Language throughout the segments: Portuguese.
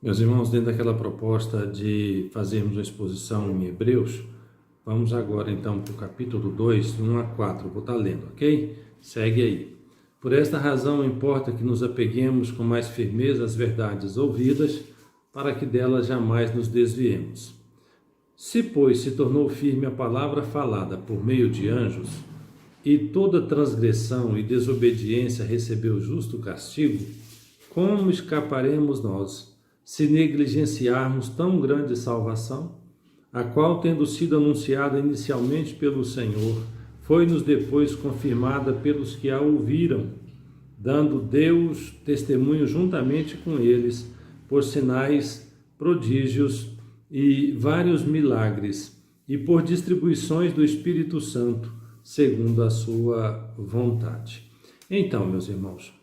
Meus irmãos, dentro daquela proposta de fazermos uma exposição em Hebreus, vamos agora então para o capítulo 2, 1 a 4. Vou estar lendo, ok? Segue aí. Por esta razão importa que nos apeguemos com mais firmeza às verdades ouvidas, para que delas jamais nos desviemos. Se, pois, se tornou firme a palavra falada por meio de anjos, e toda transgressão e desobediência recebeu justo castigo, como escaparemos nós, se negligenciarmos tão grande salvação, a qual, tendo sido anunciada inicialmente pelo Senhor, foi-nos depois confirmada pelos que a ouviram, dando Deus testemunho juntamente com eles, por sinais, prodígios e vários milagres, e por distribuições do Espírito Santo, segundo a sua vontade. Então, meus irmãos,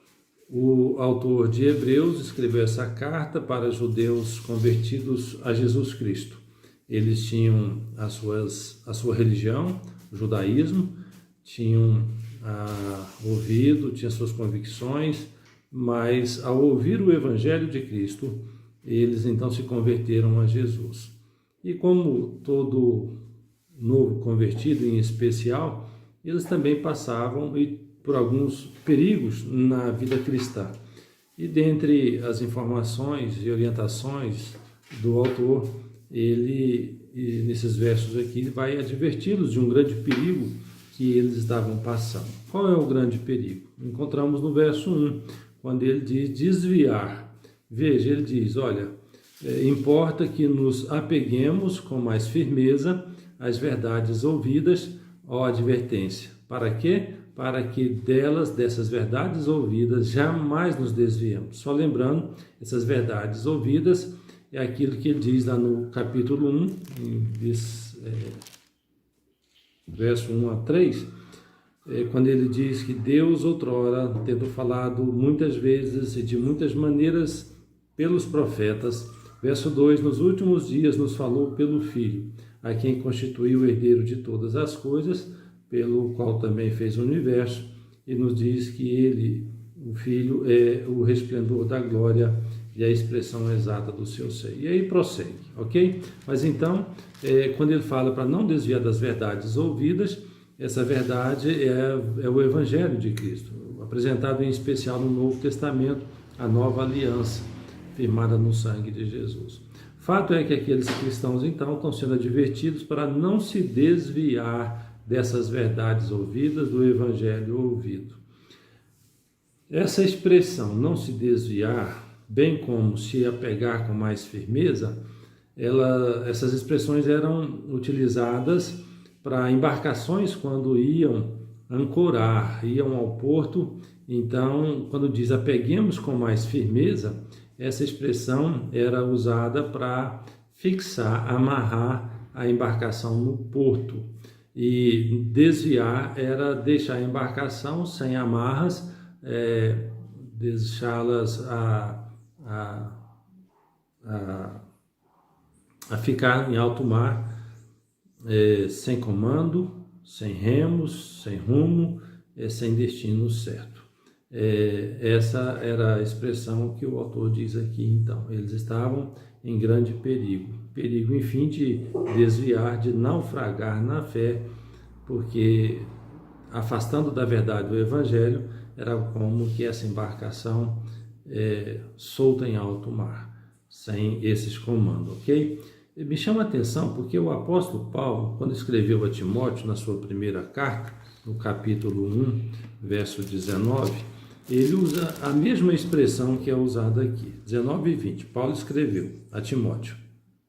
o autor de Hebreus escreveu essa carta para judeus convertidos a Jesus Cristo. Eles tinham a sua religião, o judaísmo, tinham ouvido, tinham suas convicções, mas ao ouvir o Evangelho de Cristo, eles então se converteram a Jesus. E como todo novo convertido em especial, eles também passavam por alguns perigos na vida cristã. E dentre as informações e orientações do autor, ele, nesses versos aqui, vai adverti-los de um grande perigo que eles estavam passando. Qual é o grande perigo? Encontramos no verso 1, quando ele diz desviar. Veja, ele diz, olha, importa que nos apeguemos com mais firmeza às verdades ouvidas, ó advertência. Para quê? Para que dessas verdades ouvidas, jamais nos desviemos. Só lembrando, essas verdades ouvidas é aquilo que ele diz lá no capítulo 1, verso 1 a 3, quando ele diz que Deus outrora, tendo falado muitas vezes e de muitas maneiras pelos profetas, verso 2, nos últimos dias nos falou pelo Filho, a quem constituiu o herdeiro de todas as coisas, pelo qual também fez o universo, e nos diz que ele, o Filho, é o resplendor da glória e a expressão exata do seu ser. E aí prossegue, ok? Mas então, quando ele fala para não desviar das verdades ouvidas, essa verdade é o Evangelho de Cristo, apresentado em especial no Novo Testamento, a nova aliança, firmada no sangue de Jesus. Fato é que aqueles cristãos, então, estão sendo advertidos para não se desviar dessas verdades ouvidas, do Evangelho ouvido. Essa expressão, não se desviar, bem como se apegar com mais firmeza, essas expressões eram utilizadas para embarcações quando iam ancorar, iam ao porto. Então, quando diz apeguemos com mais firmeza, essa expressão era usada para fixar, amarrar a embarcação no porto. E desviar era deixar a embarcação sem amarras, deixá-las a ficar em alto mar, sem comando, sem remos, sem rumo, sem destino certo. Essa era a expressão que o autor diz aqui, então. Eles estavam em grande perigo, enfim, de desviar, de naufragar na fé, porque afastando da verdade o Evangelho, era como que essa embarcação solta em alto mar, sem esses comandos, ok? Me chama a atenção porque o apóstolo Paulo, quando escreveu a Timóteo na sua primeira carta, no capítulo 1, verso 19, ele usa a mesma expressão que é usada aqui, 19 e 20. Paulo escreveu a Timóteo,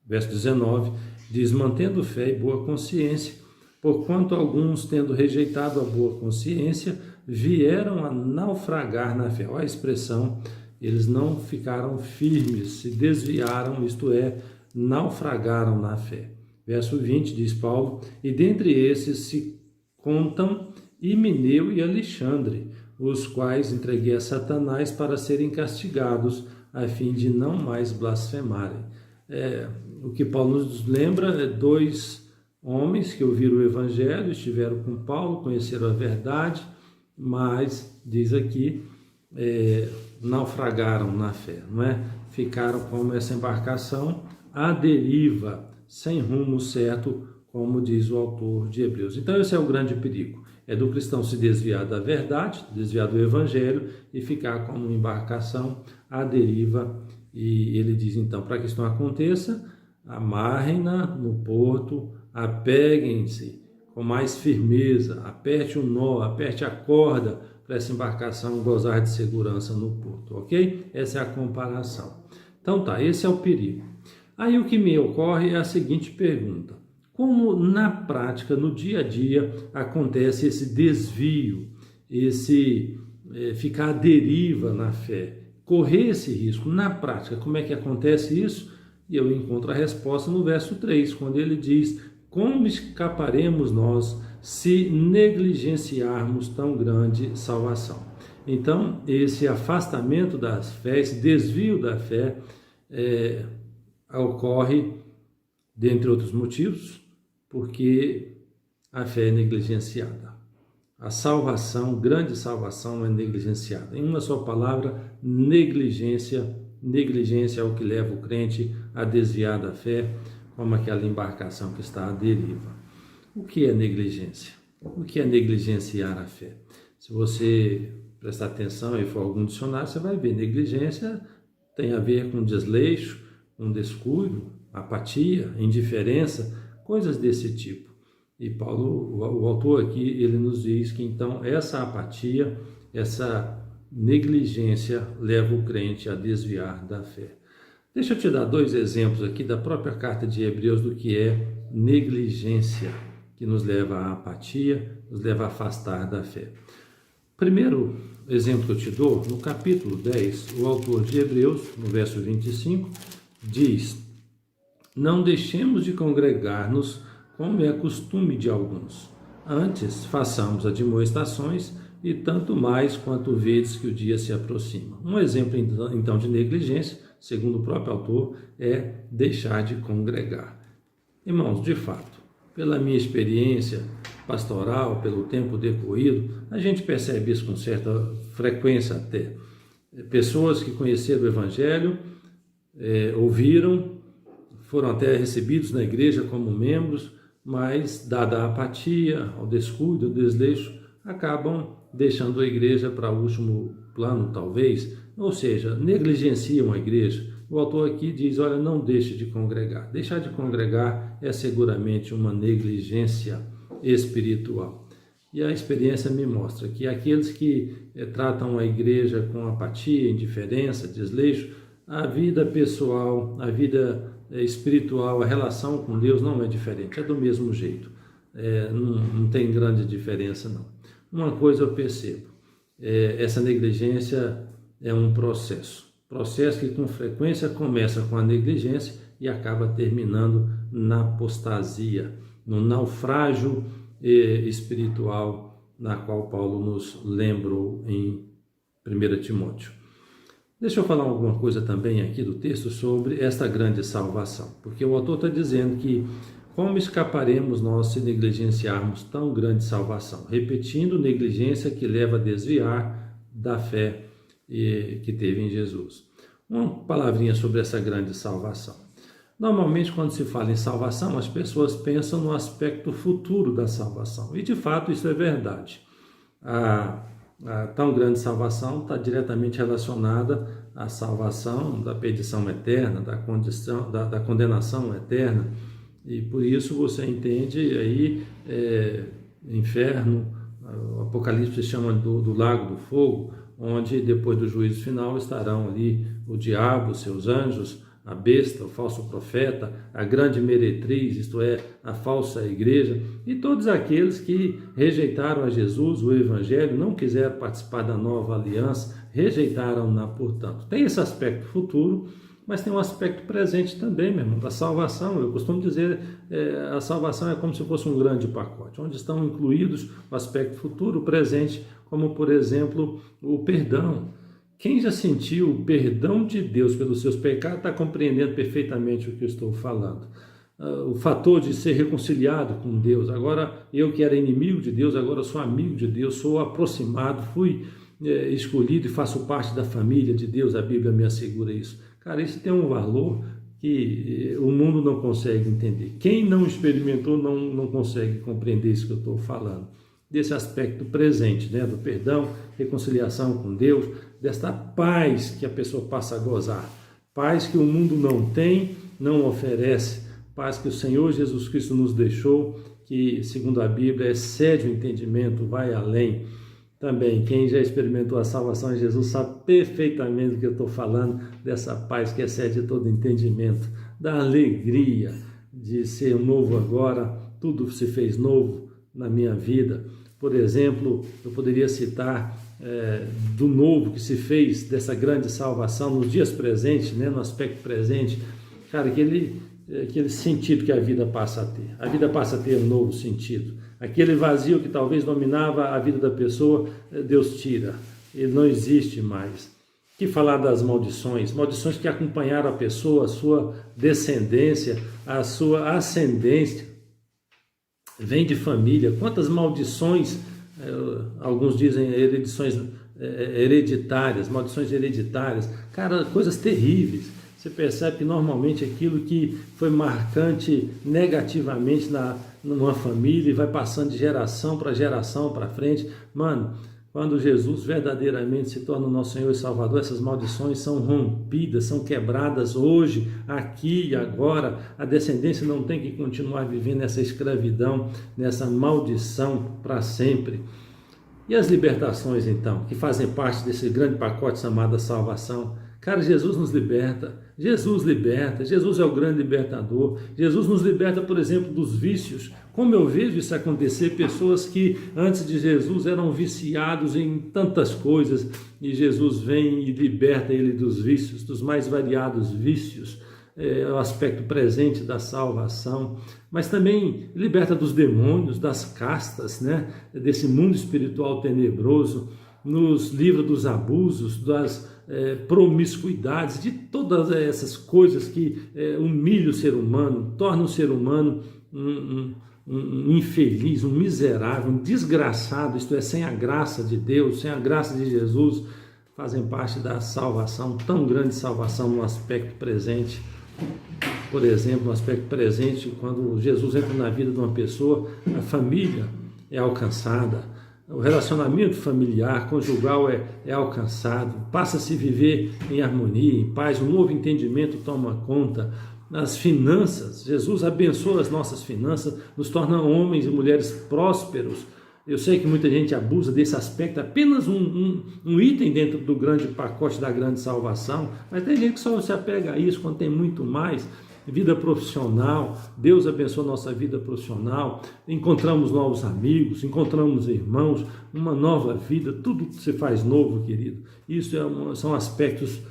verso 19, diz, mantendo fé e boa consciência, porquanto alguns, tendo rejeitado a boa consciência, vieram a naufragar na fé. Olha a expressão, eles não ficaram firmes, se desviaram, isto é, naufragaram na fé. Verso 20 diz Paulo, e dentre esses se contam Himeneu e Alexandre, os quais entreguei a Satanás para serem castigados, a fim de não mais blasfemarem. O que Paulo nos lembra é dois homens que ouviram o Evangelho, estiveram com Paulo, conheceram a verdade, mas, diz aqui, naufragaram na fé, não é? Ficaram como essa embarcação à deriva, sem rumo certo, como diz o autor de Hebreus. Então esse é o grande perigo, é do cristão se desviar da verdade, desviar do evangelho e ficar como uma embarcação à deriva. E ele diz então, para que isso não aconteça, amarrem-na no porto, apeguem-se com mais firmeza, aperte o nó, aperte a corda para essa embarcação gozar de segurança no porto, ok? Essa é a comparação. Então tá, esse é o perigo. Aí o que me ocorre é a seguinte pergunta: como na prática, no dia a dia, acontece esse desvio, esse ficar à deriva na fé, correr esse risco? Na prática, como é que acontece isso? E eu encontro a resposta no verso 3, quando ele diz: como escaparemos nós se negligenciarmos tão grande salvação? Então, esse afastamento da fé, esse desvio da fé, ocorre, dentre outros motivos, porque a fé é negligenciada. A salvação, grande salvação, é negligenciada. Em uma só palavra, negligência. Negligência é o que leva o crente a desviar da fé, como aquela embarcação que está à deriva. O que é negligência? O que é negligenciar a fé? Se você prestar atenção e for algum dicionário, você vai ver: negligência tem a ver com desleixo, com descuido, apatia, indiferença, coisas desse tipo. E Paulo, o autor aqui, ele nos diz que então essa apatia, essa negligência leva o crente a desviar da fé. Deixa eu te dar 2 exemplos aqui da própria carta de Hebreus do que é negligência, que nos leva à apatia, nos leva a afastar da fé. Primeiro exemplo que eu te dou, no capítulo 10, o autor de Hebreus, no verso 25, diz: não deixemos de congregar-nos, como é costume de alguns. Antes, façamos admoestações, e tanto mais quanto vedes que o dia se aproxima. Um exemplo, então, de negligência, segundo o próprio autor, é deixar de congregar. Irmãos, de fato, pela minha experiência pastoral, pelo tempo decorrido, a gente percebe isso com certa frequência até. Pessoas que conheceram o Evangelho, ouviram, foram até recebidos na igreja como membros, mas, dada a apatia, ao descuido, ao desleixo, acabam deixando a igreja para último plano, talvez, ou seja, negligenciam a igreja. O autor aqui diz: olha, não deixe de congregar. Deixar de congregar é seguramente uma negligência espiritual. E a experiência me mostra que aqueles que tratam a igreja com apatia, indiferença, desleixo, a vida pessoal, a vida espiritual, a relação com Deus não é diferente, é do mesmo jeito. Não tem grande diferença, não. Uma coisa eu percebo: essa negligência é um processo que com frequência começa com a negligência e acaba terminando na apostasia, no naufrágio espiritual, na qual Paulo nos lembrou em 1 Timóteo. Deixa eu falar alguma coisa também aqui do texto sobre esta grande salvação, porque o autor está dizendo que como escaparemos nós se negligenciarmos tão grande salvação? Repetindo, negligência que leva a desviar da fé que teve em Jesus. Uma palavrinha sobre essa grande salvação. Normalmente, quando se fala em salvação, as pessoas pensam no aspecto futuro da salvação. E, de fato, isso é verdade. A tão grande salvação está diretamente relacionada à salvação da perdição eterna, da condenação eterna. E por isso você entende aí inferno, o Apocalipse chama do lago do fogo, onde depois do juízo final estarão ali o diabo, seus anjos, a besta, o falso profeta, a grande meretriz, isto é, a falsa igreja, e todos aqueles que rejeitaram a Jesus, o Evangelho, não quiseram participar da nova aliança, rejeitaram-na, portanto. Tem esse aspecto futuro, mas tem um aspecto presente também, meu irmão, da salvação. Eu costumo dizer, a salvação é como se fosse um grande pacote, onde estão incluídos o aspecto futuro, o presente, como, por exemplo, o perdão. Quem já sentiu o perdão de Deus pelos seus pecados está compreendendo perfeitamente o que eu estou falando. O fator de ser reconciliado com Deus. Agora, eu que era inimigo de Deus, agora sou amigo de Deus, sou aproximado, fui escolhido e faço parte da família de Deus, a Bíblia me assegura isso. Cara, isso tem um valor que o mundo não consegue entender. Quem não experimentou não consegue compreender isso que eu estou falando. Desse aspecto presente, né, do perdão, reconciliação com Deus, desta paz que a pessoa passa a gozar. Paz que o mundo não tem, não oferece. Paz que o Senhor Jesus Cristo nos deixou, que, segundo a Bíblia, excede o entendimento, vai além. Também, quem já experimentou a salvação em Jesus sabe perfeitamente do que eu estou falando, dessa paz que excede todo entendimento, da alegria de ser novo agora, tudo se fez novo na minha vida. Por exemplo, eu poderia citar do novo que se fez, dessa grande salvação nos dias presentes, né, no aspecto presente, cara, aquele sentido que a vida passa a ter. A vida passa a ter um novo sentido. Aquele vazio que talvez dominava a vida da pessoa, Deus tira. Ele não existe mais. Que falar das maldições? Maldições que acompanharam a pessoa, a sua descendência, a sua ascendência. Vem de família. Quantas maldições, alguns dizem hereditárias, maldições hereditárias. Cara, coisas terríveis. Você percebe que normalmente aquilo que foi marcante negativamente numa família e vai passando de geração para frente. Mano, quando Jesus verdadeiramente se torna o nosso Senhor e Salvador, essas maldições são rompidas, são quebradas hoje, aqui e agora. A descendência não tem que continuar vivendo essa escravidão, nessa maldição para sempre. E as libertações, então, que fazem parte desse grande pacote chamado salvação? Cara, Jesus nos liberta, Jesus é o grande libertador. Jesus nos liberta, por exemplo, dos vícios. Como eu vejo isso acontecer, pessoas que antes de Jesus eram viciados em tantas coisas, e Jesus vem e liberta ele dos vícios, dos mais variados vícios, o aspecto presente da salvação, mas também liberta dos demônios, das castas, né? Desse mundo espiritual tenebroso, nos livra dos abusos, das promiscuidades, de todas essas coisas que humilham o ser humano, tornam o ser humano um infeliz, um miserável, um desgraçado, isto é, sem a graça de Deus, sem a graça de Jesus, fazem parte da salvação, tão grande salvação no aspecto presente. Por exemplo, no aspecto presente, quando Jesus entra na vida de uma pessoa, a família é alcançada, o relacionamento familiar, conjugal é alcançado, passa a se viver em harmonia, em paz, um novo entendimento toma conta. As finanças, Jesus abençoa as nossas finanças, nos torna homens e mulheres prósperos. Eu sei que muita gente abusa desse aspecto, apenas um item dentro do grande pacote da grande salvação, mas tem gente que só se apega a isso quando tem muito mais. Vida profissional, Deus abençoa a nossa vida profissional, encontramos novos amigos, encontramos irmãos, uma nova vida, tudo se faz novo, querido. Isso são aspectos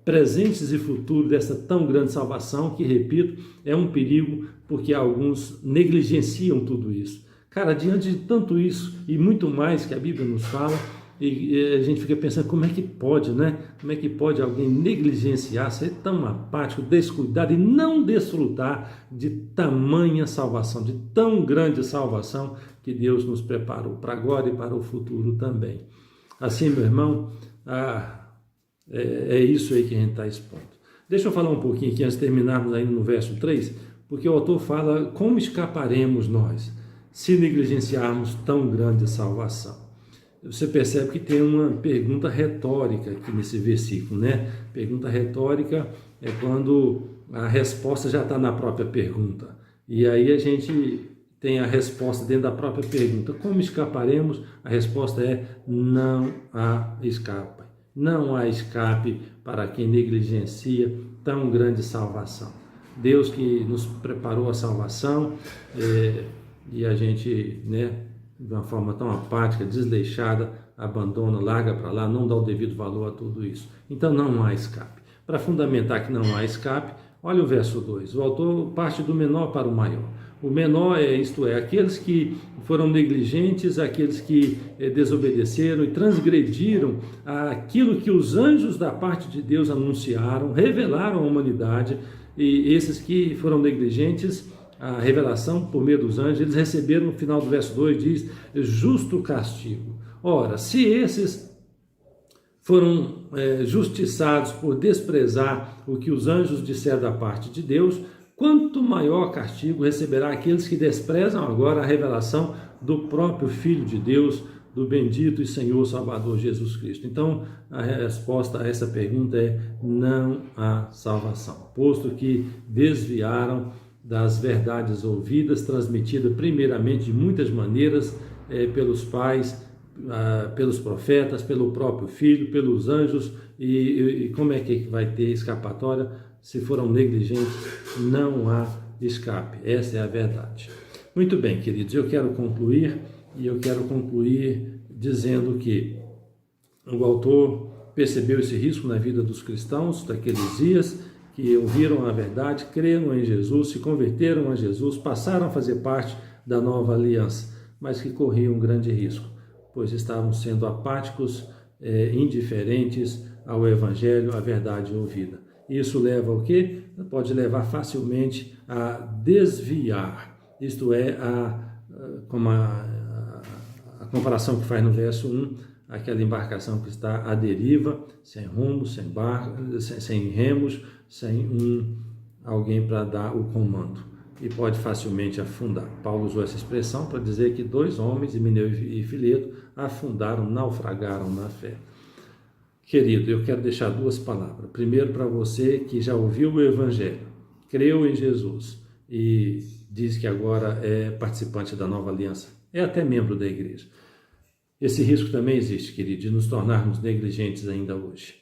presentes e futuros dessa tão grande salvação, que, repito, é um perigo porque alguns negligenciam tudo isso. Cara, diante de tanto isso e muito mais que a Bíblia nos fala, e a gente fica pensando, como é que pode, né? Como é que pode alguém negligenciar, ser tão apático, descuidado e não desfrutar de tamanha salvação, de tão grande salvação que Deus nos preparou para agora e para o futuro também. Assim, meu irmão, é isso aí que a gente está expondo. Deixa eu falar um pouquinho aqui, antes de terminarmos aí no verso 3, porque o autor fala, como escaparemos nós se negligenciarmos tão grande salvação? Você percebe que tem uma pergunta retórica aqui nesse versículo, né? Pergunta retórica é quando a resposta já está na própria pergunta. E aí a gente tem a resposta dentro da própria pergunta. Como escaparemos? A resposta é: não há escape. Não há escape para quem negligencia tão grande salvação. Deus que nos preparou a salvação e a gente, né, de uma forma tão apática, desleixada, abandona, larga para lá, não dá o devido valor a tudo isso. Então não há escape. Para fundamentar que não há escape, olha o verso 2. O autor parte do menor para o maior. O menor isto é, aqueles que foram negligentes, aqueles que desobedeceram e transgrediram aquilo que os anjos da parte de Deus anunciaram, revelaram à humanidade, e esses que foram negligentes, a revelação por meio dos anjos, eles receberam, no final do verso 2, diz, justo castigo. Ora, se esses foram justiçados por desprezar o que os anjos disseram da parte de Deus, quanto maior castigo receberá aqueles que desprezam agora a revelação do próprio Filho de Deus, do bendito e Senhor Salvador Jesus Cristo. Então, a resposta a essa pergunta é: não há salvação, posto que desviaram das verdades ouvidas, transmitidas primeiramente de muitas maneiras pelos pais, pelos profetas, pelo próprio Filho, pelos anjos, e como é que vai ter escapatória? Se foram negligentes, não há escape. Essa é a verdade. Muito bem, queridos, eu quero concluir dizendo que o autor percebeu esse risco na vida dos cristãos daqueles dias, que ouviram a verdade, creram em Jesus, se converteram a Jesus, passaram a fazer parte da nova aliança, mas que corriam um grande risco, pois estavam sendo apáticos, indiferentes ao Evangelho, à verdade ouvida. Isso leva ao quê? Pode levar facilmente a desviar, isto é, como a comparação que faz no verso 1, aquela embarcação que está à deriva, sem rumo, sem remos, sem alguém para dar o comando, e pode facilmente afundar. Paulo usou essa expressão para dizer que 2 homens, Himeneu e Fileto, afundaram, naufragaram na fé. Querido, eu quero deixar 2 palavras. Primeiro, para você que já ouviu o Evangelho, creu em Jesus e diz que agora é participante da nova aliança, é até membro da igreja. Esse risco também existe, querido, de nos tornarmos negligentes ainda hoje,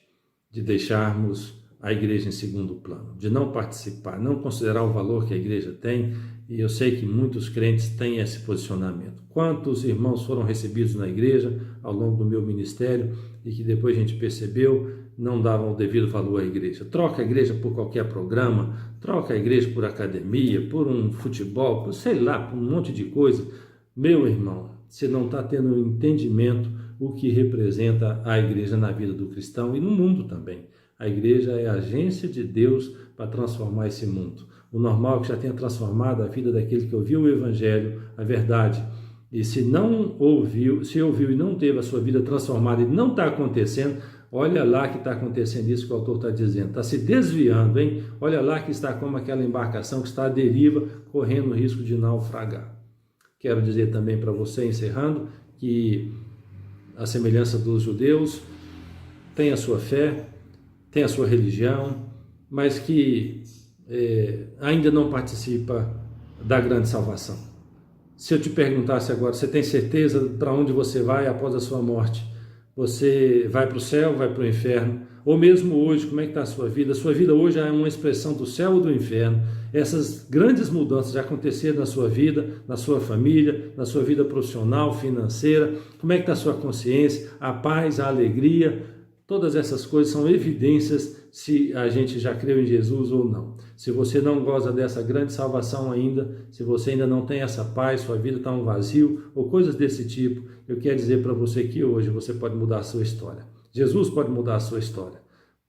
de deixarmos a igreja em segundo plano, de não participar, não considerar o valor que a igreja tem, e eu sei que muitos crentes têm esse posicionamento. Quantos irmãos foram recebidos na igreja ao longo do meu ministério e que depois a gente percebeu não davam o devido valor à igreja. Troca a igreja por qualquer programa, troca a igreja por academia, por um futebol, por sei lá, por um monte de coisa. Meu irmão, você não está tendo um entendimento o que representa a igreja na vida do cristão e no mundo também. A igreja é a agência de Deus para transformar esse mundo. O normal é que já tenha transformado a vida daquele que ouviu o Evangelho, a verdade. E se não ouviu, se ouviu e não teve a sua vida transformada e não está acontecendo, olha lá que está acontecendo isso que o autor está dizendo. Está se desviando, hein? Olha lá que está como aquela embarcação que está à deriva, correndo o risco de naufragar. Quero dizer também para você, encerrando, que a semelhança dos judeus, tem a sua fé, tem a sua religião, mas que ainda não participa da grande salvação. Se eu te perguntasse agora, você tem certeza para onde você vai após a sua morte? Você vai para o céu, vai para o inferno? Ou mesmo hoje, como é que está a sua vida? A sua vida hoje é uma expressão do céu ou do inferno. Essas grandes mudanças já aconteceram na sua vida, na sua família, na sua vida profissional, financeira. Como é que está a sua consciência, a paz, a alegria? Todas essas coisas são evidências se a gente já creu em Jesus ou não. Se você não goza dessa grande salvação ainda, se você ainda não tem essa paz, sua vida está um vazio ou coisas desse tipo, eu quero dizer para você que hoje você pode mudar a sua história. Jesus pode mudar a sua história.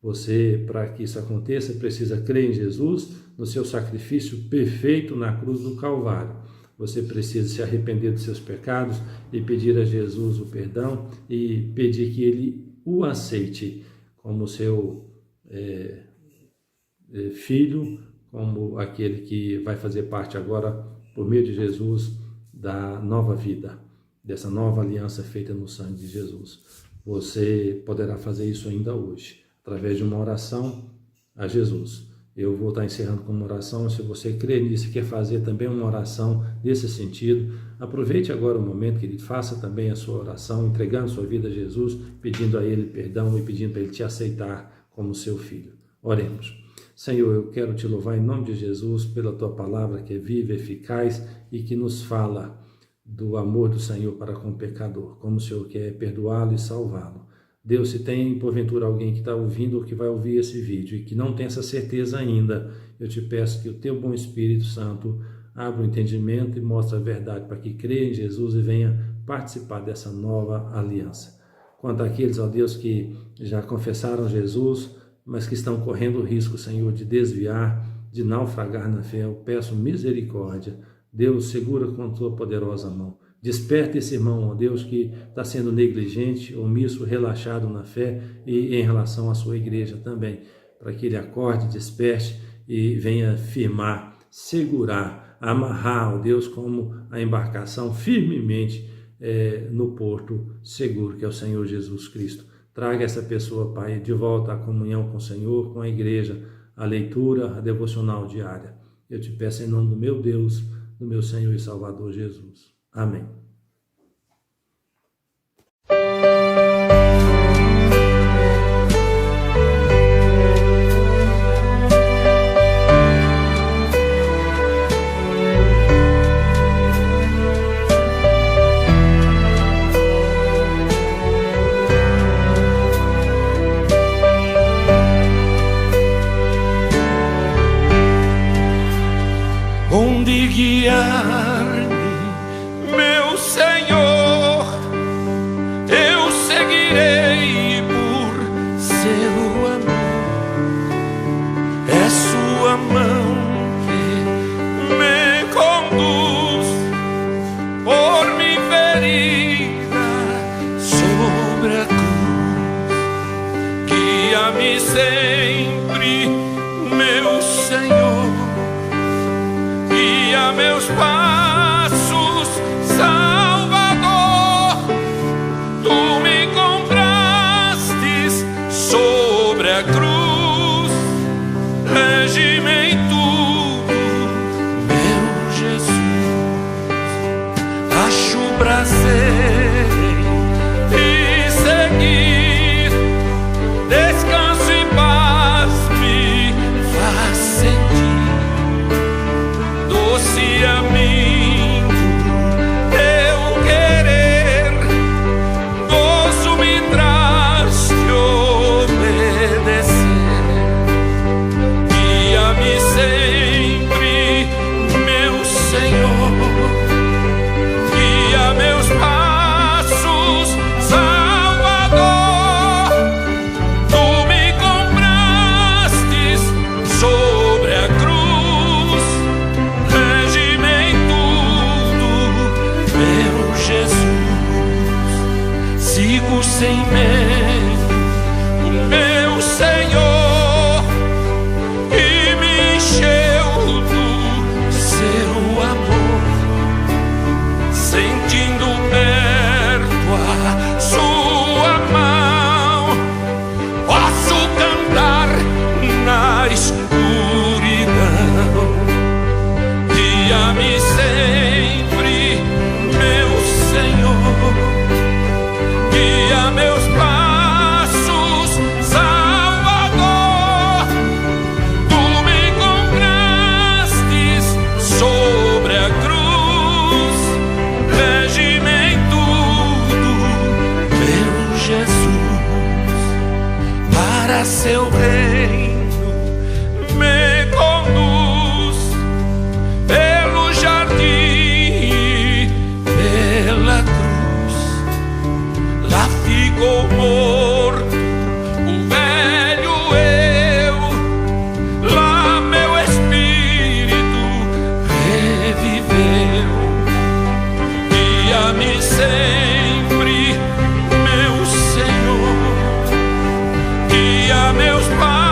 Você, para que isso aconteça, precisa crer em Jesus, no seu sacrifício perfeito na cruz do Calvário. Você precisa se arrepender dos seus pecados e pedir a Jesus o perdão e pedir que Ele o aceite como seu filho, como aquele que vai fazer parte agora, por meio de Jesus, da nova vida, dessa nova aliança feita no sangue de Jesus. Você poderá fazer isso ainda hoje, através de uma oração a Jesus. Eu vou estar encerrando com uma oração. Se você crê nisso e quer fazer também uma oração nesse sentido, aproveite agora o momento, querido, faça também a sua oração, entregando sua vida a Jesus, pedindo a Ele perdão e pedindo para Ele te aceitar como seu filho. Oremos. Senhor, eu quero te louvar em nome de Jesus pela tua palavra que é viva, eficaz e que nos fala do amor do Senhor para com o pecador, como o Senhor quer perdoá-lo e salvá-lo. Deus, se tem porventura alguém que está ouvindo ou que vai ouvir esse vídeo e que não tem essa certeza ainda, eu te peço que o teu bom Espírito Santo abra o entendimento e mostre a verdade para que creia em Jesus e venha participar dessa nova aliança. Quanto àqueles, ó Deus, que já confessaram Jesus, mas que estão correndo o risco, Senhor, de desviar, de naufragar na fé, eu peço misericórdia. Deus, segura com a tua poderosa mão. Desperta esse irmão, ó Deus, que está sendo negligente, omisso, relaxado na fé e em relação à sua igreja também, para que ele acorde, desperte e venha firmar, segurar, amarrar, ó Deus, como a embarcação firmemente no porto seguro, que é o Senhor Jesus Cristo. Traga essa pessoa, Pai, de volta à comunhão com o Senhor, com a igreja, a leitura, a devocional diária. Eu te peço em nome do meu Deus, do meu Senhor e Salvador Jesus. Amém. Onde guiar-me, meu Senhor, eu seguirei por seu amor. É sua mão que me conduz por minha ferida sobre a cruz. Guia-me sempre, meu Senhor, guia meus passos, Salvador. Tu me compraste sobre a cruz, rege-me em tudo, meu Jesus. Acho prazer em seguir, descanso e paz me faz sentir. Doce amigo, teu querer, gozo me traz de obedecer. Guia-me sempre, meu Senhor, guia meus passos, Salvador. Tu me compraste sobre a cruz, rege-me em tudo, meu Jesus. Sigo sem medo o meu Senhor, que me encheu do seu amor. Sentindo perto a sua mão, posso cantar na escuridão. Guia-me sempre, meu Senhor, guia meus passos, Salvador. Tu me compraste sobre a cruz, rege-me em tudo, meu Jesus. Para seu reino me conduz pelo jardim e pela cruz. Lá ficou morto o velho eu, lá meu espírito reviveu. Guia-me sempre, meu Senhor, guia meus passos,